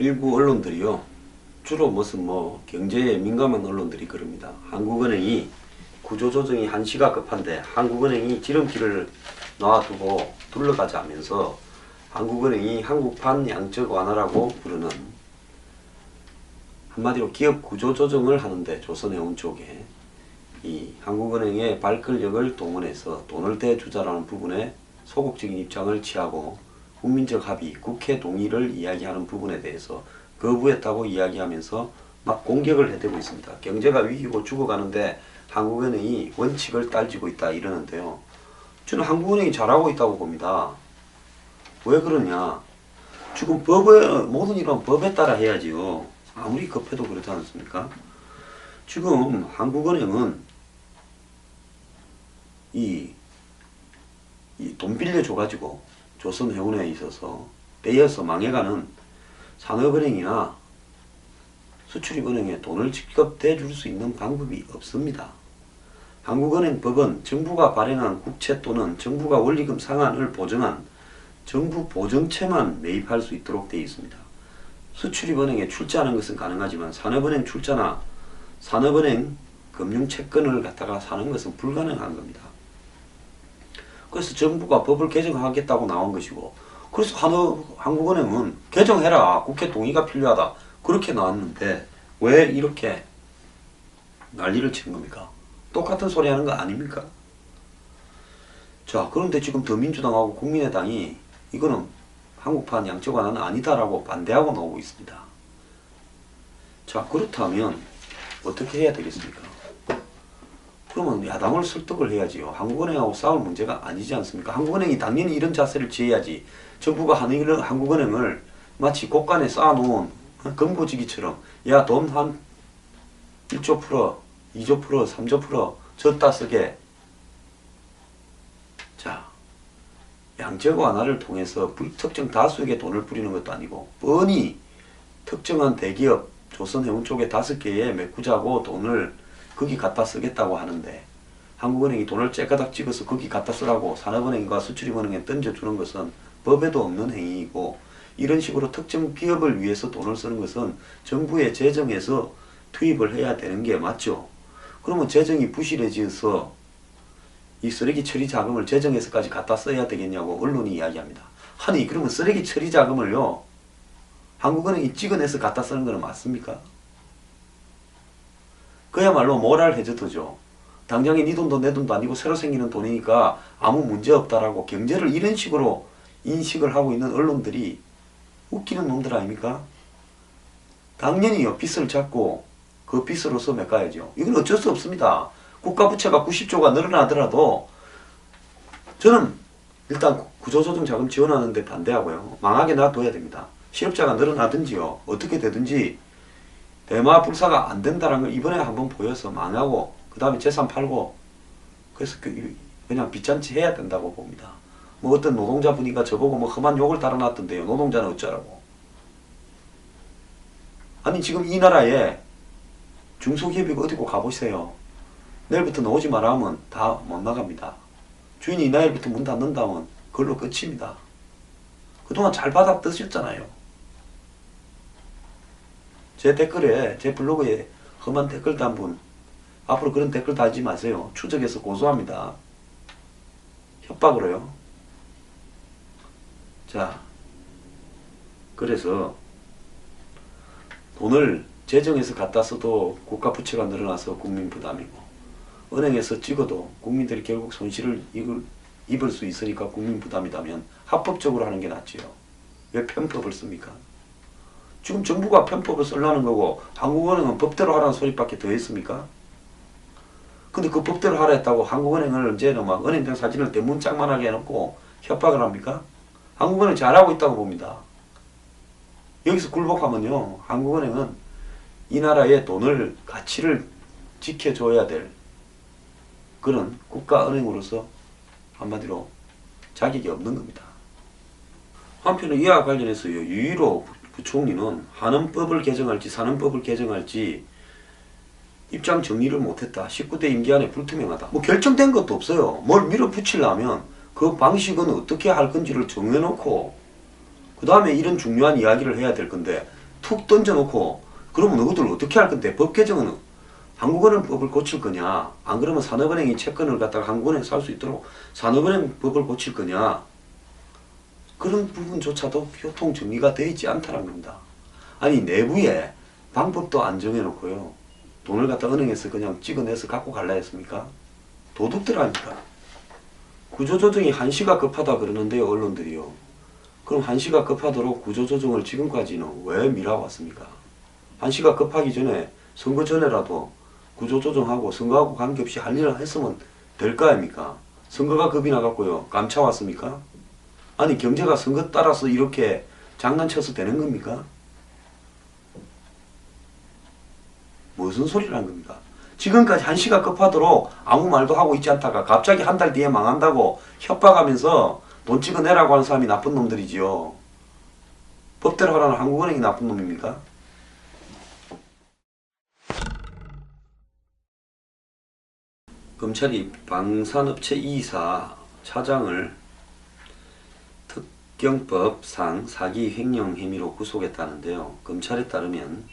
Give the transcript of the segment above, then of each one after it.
일부 언론들이요, 주로 무슨 경제에 민감한 언론들이 그럽니다. 한국은행이 구조조정이 한시가 급한데 한국은행이 지름길을 놔두고 둘러가자면서 한국은행이 한국판 양적 완화라고 부르는, 한마디로 기업 구조조정을 하는데 조선해운 쪽에 이 한국은행의 발걸력을 동원해서 돈을 대주자라는 부분에 소극적인 입장을 취하고 국민적 합의, 국회 동의를 이야기하는 부분에 대해서 거부했다고 이야기하면서 막 공격을 해대고 있습니다. 경제가 위기고 죽어가는데 한국은행이 원칙을 따지고 있다 이러는데요. 저는 한국은행이 잘하고 있다고 봅니다. 왜 그러냐? 지금 모든 일은 법에 따라 해야지요. 아무리 급해도 그렇지 않습니까? 지금 한국은행은 이 돈 빌려줘가지고 조선해운에 있어서 떼어서 망해가는 산업은행이나 수출입은행에 돈을 직접 대줄 수 있는 방법이 없습니다. 한국은행법은 정부가 발행한 국채 또는 정부가 원리금 상환을 보증한 정부 보증채만 매입할 수 있도록 되어 있습니다. 수출입은행에 출자하는 것은 가능하지만 산업은행 출자나 산업은행 금융채권을 갖다가 사는 것은 불가능한 겁니다. 그래서 정부가 법을 개정하겠다고 나온 것이고, 그래서 한국은행은 개정해라, 국회 동의가 필요하다, 그렇게 나왔는데 왜 이렇게 난리를 치는 겁니까? 똑같은 소리 하는 거 아닙니까? 자, 그런데 지금 더민주당하고 국민의당이 이거는 한국판 양적 완화는 아니다라고 반대하고 나오고 있습니다. 자, 그렇다면 어떻게 해야 되겠습니까? 그러면 야당을 설득을 해야지요. 한국은행하고 싸울 문제가 아니지 않습니까? 한국은행이 당연히 이런 자세를 취해야지. 정부가 한국은행을 마치 곳간에 쌓아놓은 금고지기처럼, 야, 돈 한 1조 풀어, 2조 풀어, 3조 풀어, 줬다 쓰게. 자, 양적 완화를 통해서 불특정 다수에게 돈을 뿌리는 것도 아니고, 뻔히 특정한 대기업, 조선해운 쪽에 5개의 메꾸자고 돈을 거기 갖다 쓰겠다고 하는데, 한국은행이 돈을 째가닥 찍어서 거기 갖다 쓰라고 산업은행과 수출입은행에 던져주는 것은 법에도 없는 행위이고, 이런 식으로 특정 기업을 위해서 돈을 쓰는 것은 정부의 재정에서 투입을 해야 되는 게 맞죠. 그러면 재정이 부실해져서 이 쓰레기 처리 자금을 재정에서까지 갖다 써야 되겠냐고 언론이 이야기합니다. 아니, 그러면 쓰레기 처리 자금을요, 한국은행이 찍어내서 갖다 쓰는 건 맞습니까? 그야말로 모랄 해저드죠. 당장에 네 돈도 내 돈도 아니고 새로 생기는 돈이니까 아무 문제 없다라고 경제를 이런 식으로 인식을 하고 있는 언론들이 웃기는 놈들 아닙니까? 당연히요, 빚을 잡고 그 빚으로서 메꿔야죠. 이건 어쩔 수 없습니다. 국가 부채가 90조가 늘어나더라도 저는 일단 구조조정 자금 지원하는데 반대하고요. 망하게 놔둬야 됩니다. 실업자가 늘어나든지요, 어떻게 되든지 대마불사가 안 된다는 걸 이번에 한번 보여서 망하고 그 다음에 재산 팔고, 그래서 그냥 빚잔치 해야 된다고 봅니다. 뭐 어떤 노동자분이가 저보고 뭐 험한 욕을 달아놨던데요. 노동자는 어쩌라고. 아니, 지금 이 나라에 중소기업이 어디고 가보세요. 내일부터 나오지 마라 하면 다 못 나갑니다. 주인이 내일부터 문 닫는다면 그걸로 끝입니다. 그동안 잘 받아 드셨잖아요. 제 댓글에, 제 블로그에 험한 댓글 단 분, 앞으로 그런 댓글 달지 마세요. 추적해서 고소합니다. 협박으로요. 자, 그래서 돈을 재정에서 갖다 써도 국가 부채가 늘어나서 국민 부담이고, 은행에서 찍어도 국민들이 결국 손실을 입을 수 있으니까 국민 부담이다면 합법적으로 하는 게 낫지요. 왜 편법을 씁니까? 지금 정부가 편법을 쓰려는 거고 한국은행은 법대로 하라는 소리밖에 더 했습니까? 근데 그 법대로 하라 했다고 한국은행을 언제는 막 은행장 사진을 대문짝만하게 해놓고 협박을 합니까? 한국은행 잘하고 있다고 봅니다. 여기서 굴복하면요, 한국은행은 이 나라의 돈을, 가치를 지켜줘야 될 그런 국가은행으로서 한마디로 자격이 없는 겁니다. 한편으로 이와 관련해서요, 유일로 부총리는 한원법을 개정할지 산원법을 개정할지 입장 정리를 못했다. 19대 임기 안에 불투명하다. 뭐 결정된 것도 없어요. 뭘 밀어붙이려면 그 방식은 어떻게 할 건지를 정해놓고 그 다음에 이런 중요한 이야기를 해야 될 건데, 툭 던져놓고 그러면 너희들 어떻게 할 건데? 법 개정은 한국은행법을 고칠 거냐? 안 그러면 산업은행이 채권을 갖다가 한국은행에 살 수 있도록 산업은행법을 고칠 거냐? 그런 부분조차도 교통 정리가 되어 있지 않다는 겁니다. 아니 내부에 방법도 안 정해놓고요. 돈을 갖다 은행에서 그냥 찍어내서 갖고 갈라 했습니까? 도둑들 아닙니까? 구조조정이 한시가 급하다 그러는데요, 언론들이요. 그럼 한시가 급하도록 구조조정을 지금까지는 왜 미뤄왔습니까? 한시가 급하기 전에 선거 전에라도 구조조정하고 선거하고 관계없이 할 일을 했으면 될 거 아닙니까? 선거가 겁이 나갔고요. 감차왔습니까? 아니 경제가 선거 따라서 이렇게 장난쳐서 되는 겁니까? 무슨 소리를 한 겁니까? 지금까지 한시가 급하도록 아무 말도 하고 있지 않다가 갑자기 한 달 뒤에 망한다고 협박하면서 돈 찍어내라고 하는 사람이 나쁜 놈들이지요. 법대로 하라는 한국은행이 나쁜 놈입니까? 검찰이 방산업체 2사 차장을 특경법상 사기 횡령 혐의로 구속했다는데요. 검찰에 따르면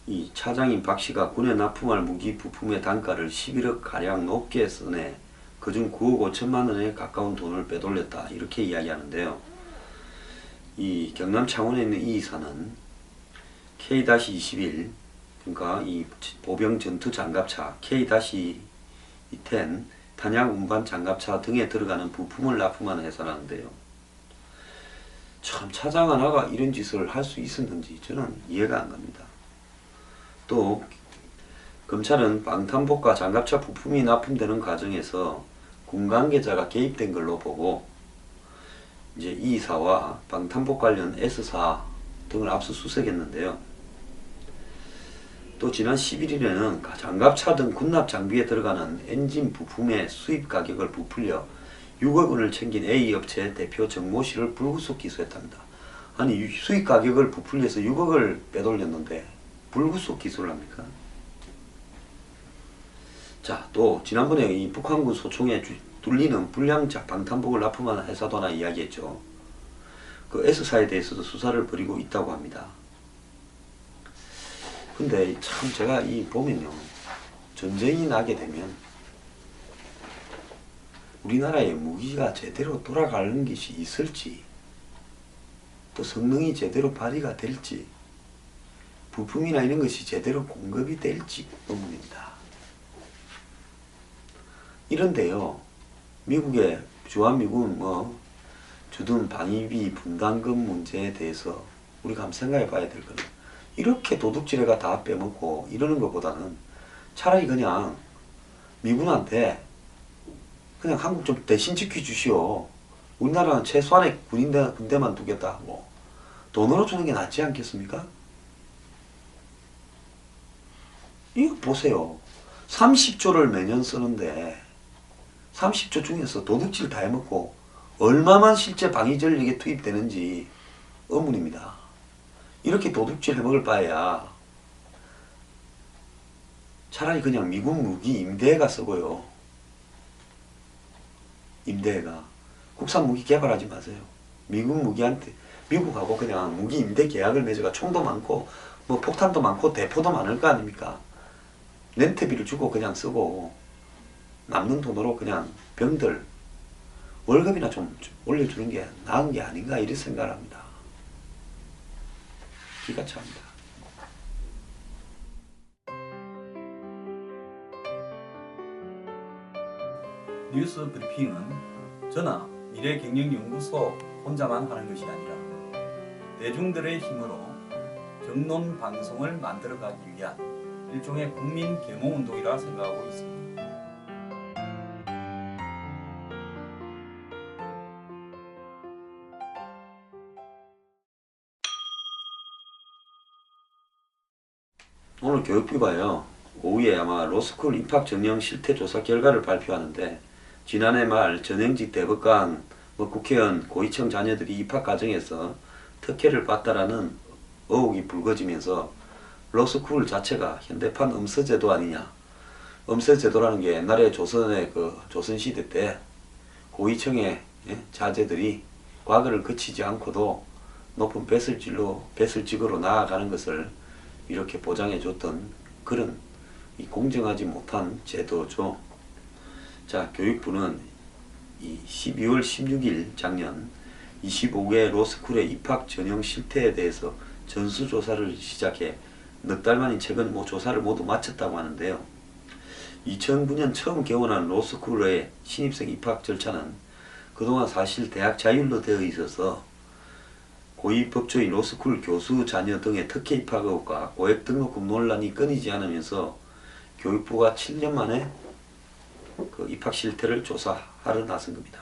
이 차장인 박씨가 군에 납품할 무기 부품의 단가를 11억 가량 높게 써내 그중 9억 5천만 원에 가까운 돈을 빼돌렸다 이렇게 이야기하는데요. 이 경남 창원에 있는 이 이사는 K-21 그러니까 이 보병 전투 장갑차 K-10 탄약 운반 장갑차 등에 들어가는 부품을 납품하는 회사라는데요. 참 차장 하나가 이런 짓을 할 수 있었는지 저는 이해가 안 갑니다. 또 검찰은 방탄복과 장갑차 부품이 납품되는 과정에서 군 관계자가 개입된 걸로 보고 이제 이 이사와 방탄복 관련 S사 등을 압수수색했는데요. 또 지난 11일에는 장갑차 등 군납 장비에 들어가는 엔진 부품의 수입 가격을 부풀려 6억 원을 챙긴 A업체 대표 정모 씨를 불구속 기소했답니다. 아니 수입 가격을 부풀려서 6억을 빼돌렸는데 불구속 기소를 합니까? 자, 또 지난번에 이 북한군 소총에 뚫리는 불량자 방탄복을 납품하는 회사도 하나 이야기했죠. 그 S사에 대해서도 수사를 벌이고 있다고 합니다. 근데 참 제가 이 보면요, 전쟁이 나게 되면 우리나라의 무기가 제대로 돌아가는 것이 있을지 또 성능이 제대로 발휘가 될지 부품이나 이런 것이 제대로 공급이 될지 의문입니다. 이런데요, 미국의 주한미군 주둔 방위비 분담금 문제에 대해서 우리가 한번 생각해 봐야 될 거는 이렇게 도둑질해가 다 빼먹고 이러는 것보다는 차라리 그냥 미군한테 그냥 한국 좀 대신 지켜주시오. 우리나라는 최소한의 군대만 두겠다 하고 돈으로 주는 게 낫지 않겠습니까? 이거 보세요. 30조를 매년 쓰는데 30조 중에서 도둑질 다 해먹고 얼마만 실제 방위전력에 투입되는지 의문입니다. 이렇게 도둑질 해먹을 바에야 차라리 그냥 미국 무기 임대회가 쓰고요. 임대회가 국산 무기 개발하지 마세요. 미국 무기한테 미국하고 그냥 무기 임대 계약을 맺어가 총도 많고 뭐 폭탄도 많고 대포도 많을 거 아닙니까? 렌트비를 주고 그냥 쓰고 남는 돈으로 그냥 병들 월급이나 좀 올려주는 게 나은 게 아닌가 이런 생각을 합니다. 기가 차입니다. 뉴스 브리핑은 저나 미래경영연구소 혼자만 하는 것이 아니라 대중들의 힘으로 정론 방송을 만들어가기 위한 일종의 국민 계몽운동이라 생각하고 있습니다. 오늘 교육부가요, 오후에 아마 로스쿨 입학 전형 실태 조사 결과를 발표하는데 지난해 말 전형직 대법관, 국회의원, 고위층 자녀들이 입학 과정에서 특혜를 받다라는 의혹이 불거지면서 로스쿨 자체가 현대판 음서제도 아니냐. 음서제도라는 게 옛날에 조선의 조선시대 때 고위층의 자제들이 과거를 거치지 않고도 높은 배슬직으로 나아가는 것을 이렇게 보장해 줬던 그런 이 공정하지 못한 제도죠. 자, 교육부는 이 12월 16일 작년 25개 로스쿨의 입학 전형 실태에 대해서 전수조사를 시작해 넉 달 만인 최근 조사를 모두 마쳤다고 하는데요. 2009년 처음 개원한 로스쿨의 신입생 입학 절차는 그동안 사실 대학 자율로 되어 있어서 고위 법조인 로스쿨 교수 자녀 등의 특혜 입학 의혹과 고액 등록금 논란이 끊이지 않으면서 교육부가 7년 만에 그 입학 실태를 조사하러 나선 겁니다.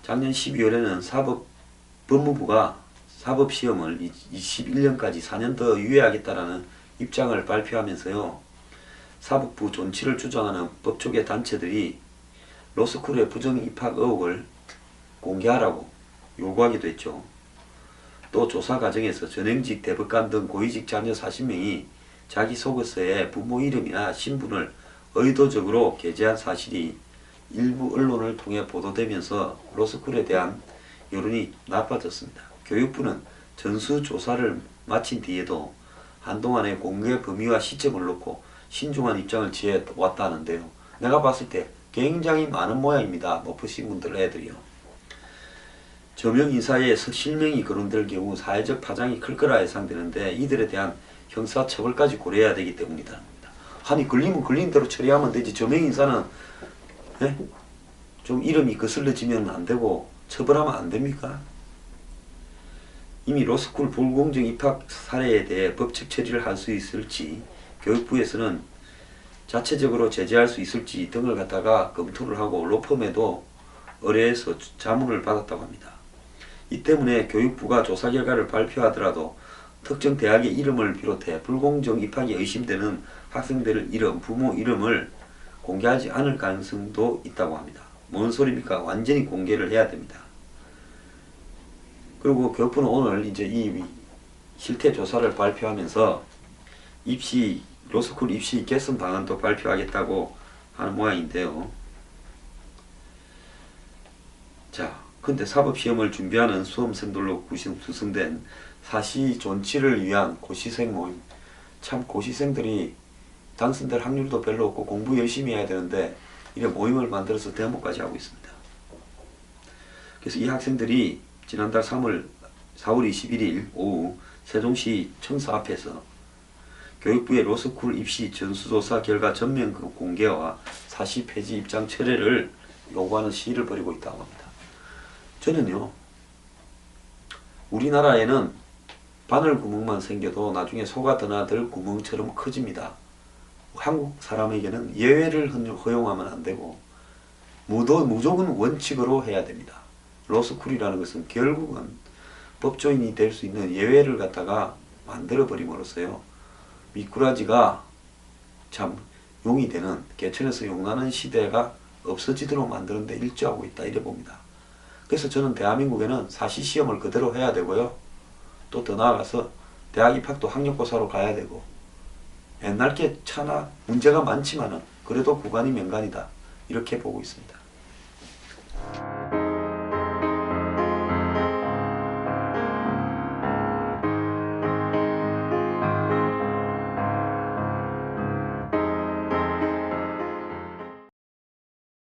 작년 12월에는 법무부가 사법시험을 21년까지 4년 더 유예하겠다라는 입장을 발표하면서요. 사법부 존치를 주장하는 법조계 단체들이 로스쿨의 부정 입학 의혹을 공개하라고 요구하기도 했죠. 또 조사 과정에서 전행직 대법관 등 고위직 자녀 40명이 자기소개서에 부모 이름이나 신분을 의도적으로 게재한 사실이 일부 언론을 통해 보도되면서 로스쿨에 대한 여론이 나빠졌습니다. 교육부는 전수조사를 마친 뒤에도 한동안의 공개 범위와 시점을 놓고 신중한 입장을 취해왔다는데요. 내가 봤을 때 굉장히 많은 모양입니다. 높으신 분들 애들이요. 저명 인사에 실명이 거론될 경우 사회적 파장이 클 거라 예상되는데 이들에 대한 형사처벌까지 고려해야 되기 때문이다. 아니 걸리면 걸린 대로 처리하면 되지. 저명 인사는 좀 이름이 거슬러지면 안 되고 처벌하면 안 됩니까? 이미 로스쿨 불공정 입학 사례에 대해 법적 처리를 할 수 있을지 교육부에서는 자체적으로 제재할 수 있을지 등을 갖다가 검토를 하고 로펌에도 의뢰해서 자문을 받았다고 합니다. 이 때문에 교육부가 조사 결과를 발표하더라도 특정 대학의 이름을 비롯해 불공정 입학이 의심되는 학생들의 이름, 부모 이름을 공개하지 않을 가능성도 있다고 합니다. 뭔 소리입니까? 완전히 공개를 해야 됩니다. 그리고 교육부는 오늘 이제 이 실태 조사를 발표하면서 로스쿨 입시 개선 방안도 발표하겠다고 하는 모양인데요. 자, 근데 사법시험을 준비하는 수험생들로 구성된 사시 존치를 위한 고시생 모임. 참 고시생들이 당선될 확률도 별로 없고 공부 열심히 해야 되는데 이런 모임을 만들어서 데모까지 하고 있습니다. 그래서 이 학생들이 지난달 4월 21일 오후 세종시 청사 앞에서 교육부의 로스쿨 입시 전수조사 결과 전면 공개와 사시 폐지 입장 철회를 요구하는 시위를 벌이고 있다고 합니다. 저는요, 우리나라에는 바늘 구멍만 생겨도 나중에 소가 드나들 구멍처럼 커집니다. 한국 사람에게는 예외를 허용하면 안 되고 무조건 원칙으로 해야 됩니다. 로스쿨이라는 것은 결국은 법조인이 될 수 있는 예외를 갖다가 만들어 버림으로써요. 미꾸라지가 참 용이 되는, 개천에서 용나는 시대가 없어지도록 만드는데 일조하고 있다 이래 봅니다. 그래서 저는 대한민국에는 사시시험을 그대로 해야 되고요. 또 더 나아가서 대학 입학도 학력고사로 가야 되고, 옛날 게 차나 문제가 많지만은 그래도 구간이 명간이다 이렇게 보고 있습니다.